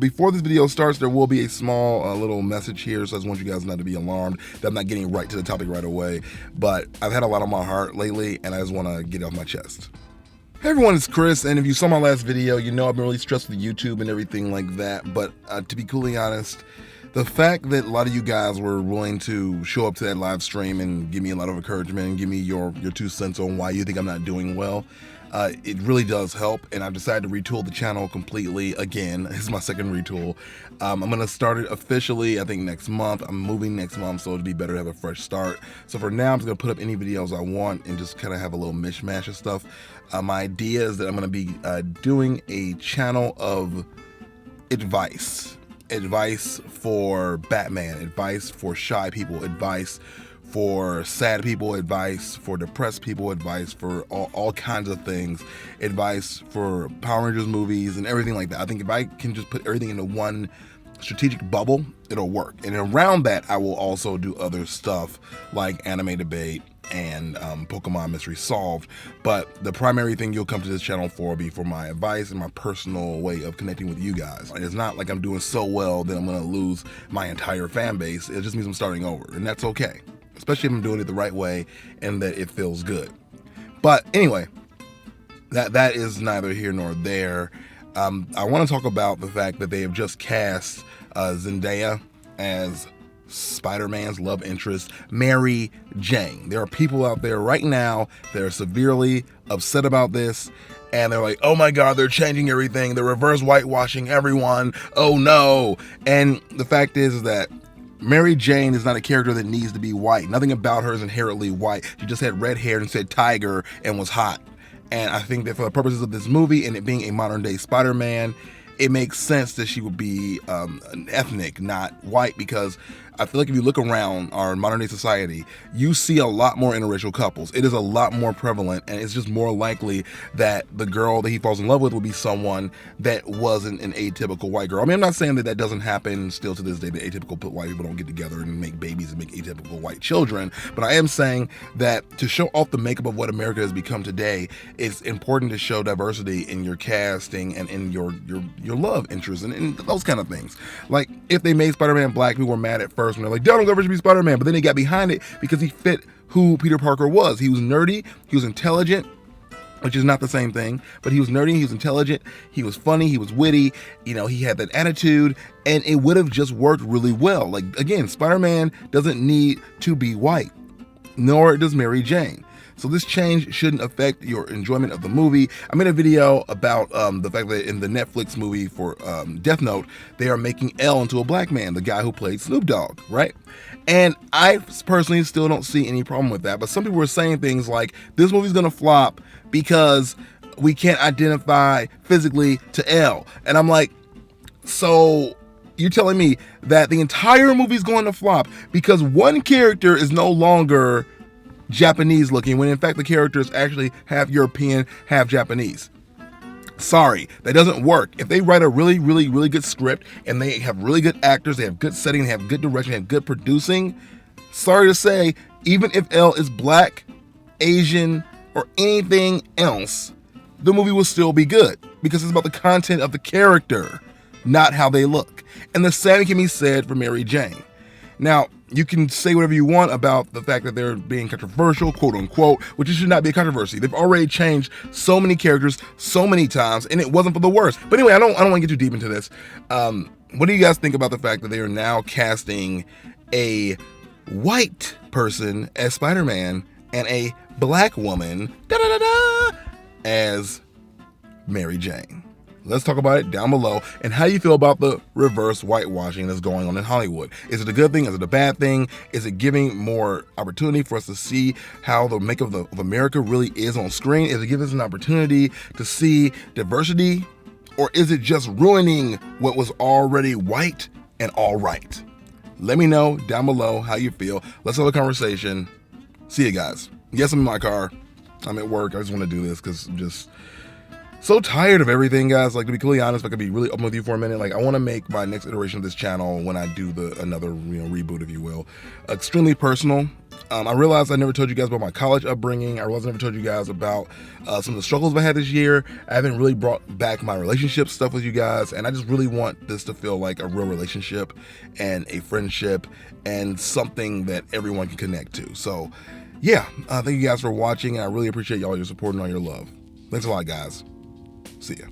before this video starts, there will be a small little message here, so I just want you guys not to be alarmed that I'm not getting right to the topic right away. But I've had a lot on my heart lately, and I just want to get it off my chest. Hey everyone, it's Chris, and if you saw my last video, you know I've been really stressed with YouTube and everything like that. But to be completely honest, the fact that a lot of you guys were willing to show up to that live stream and give me a lot of encouragement and give me your 2 cents on why you think I'm not doing well, it really does help. And I've decided to retool the channel completely again. This is my second retool. I'm gonna start it officially, I think next month. I'm moving next month, so it'd be better to have a fresh start. So for now, I'm just gonna put up any videos I want and just kind of have a little mishmash of stuff. My idea is that I'm gonna be doing a channel of advice for Batman, advice for shy people, advice for sad people, advice for depressed people, advice for all kinds of things, advice for Power Rangers movies and everything like that. I think if I can just put everything into one strategic bubble, it'll work. And around that, I will also do other stuff like anime debate and Pokemon Mystery Solved. But the primary thing you'll come to this channel for will be for my advice and my personal way of connecting with you guys. It's not like I'm doing so well that I'm gonna lose my entire fan base. It just means I'm starting over, and that's okay. Especially if I'm doing it the right way and that it feels good. But anyway, that is neither here nor there. I want to talk about the fact that they have just cast Zendaya as Spider-Man's love interest, Mary Jane. There are people out there right now that are severely upset about this, and they're like, oh my God, they're changing everything. They're reverse whitewashing everyone. Oh no. And the fact is that Mary Jane is not a character that needs to be white. Nothing about her is inherently white. She just had red hair and said tiger and was hot. And I think that for the purposes of this movie and it being a modern day Spider-Man, it makes sense that she would be an ethnic, not white, because I feel like if you look around our modern day society, you see a lot more interracial couples. It is a lot more prevalent, and it's just more likely that the girl that he falls in love with will be someone that wasn't an atypical white girl. I mean, I'm not saying that that doesn't happen still to this day, that atypical white people don't get together and make babies and make atypical white children, but I am saying that to show off the makeup of what America has become today, it's important to show diversity in your casting and in your love interests and those kind of things. Like, if they made Spider-Man black, people were mad at first when they're like, Donald Glover should be Spider-Man, but then they got behind it because he fit who Peter Parker was. He was nerdy, he was intelligent, which is not the same thing, but he was nerdy, he was intelligent, he was funny, he was witty, you know, he had that attitude, and it would have just worked really well. Like, again, Spider-Man doesn't need to be white, nor does Mary Jane. So this change shouldn't affect your enjoyment of the movie. I made a video about the fact that in the Netflix movie for Death Note, they are making L into a black man, the guy who played Snoop Dogg, right? And I personally still don't see any problem with that. But some people were saying things like, this movie's gonna flop because we can't identify physically to L. And I'm like, so you're telling me that the entire movie's going to flop because one character is no longer Japanese looking, when in fact the characters actually half European, half Japanese? Sorry, that doesn't work. If they write a really good script and they have really good actors, they have good setting, they have good direction, they have good producing, sorry to say, even if L is black, Asian, or anything else, the movie will still be good because it's about the content of the character, not how they look. And the same can be said for Mary Jane. Now, you can say whatever you want about the fact that they're being controversial, quote unquote, which should not be a controversy. They've already changed so many characters so many times, and it wasn't for the worst. But anyway, I don't want to get too deep into this. What do you guys think about the fact that they are now casting a white person as Spider-Man and a black woman as Mary Jane? Let's talk about it down below, and how you feel about the reverse whitewashing that's going on in Hollywood. Is it a good thing? Is it a bad thing? Is it giving more opportunity for us to see how the makeup of America really is on screen? Is it giving us an opportunity to see diversity? Or is it just ruining what was already white and all right? Let me know down below how you feel. Let's have a conversation. See you guys. Yes, I'm in my car. I'm at work. I just want to do this because I'm just so tired of everything, guys. Like, to be completely honest, if I could be really open with you for a minute, like, I want to make my next iteration of this channel, when I do another reboot, if you will, extremely personal. I realized I never told you guys about my college upbringing. I realized I never told you guys about some of the struggles I had this year. I haven't really brought back my relationship stuff with you guys, and I just really want this to feel like a real relationship and a friendship and something that everyone can connect to. So yeah, thank you guys for watching, and I really appreciate all your support and all your love. Thanks a lot, guys. See ya.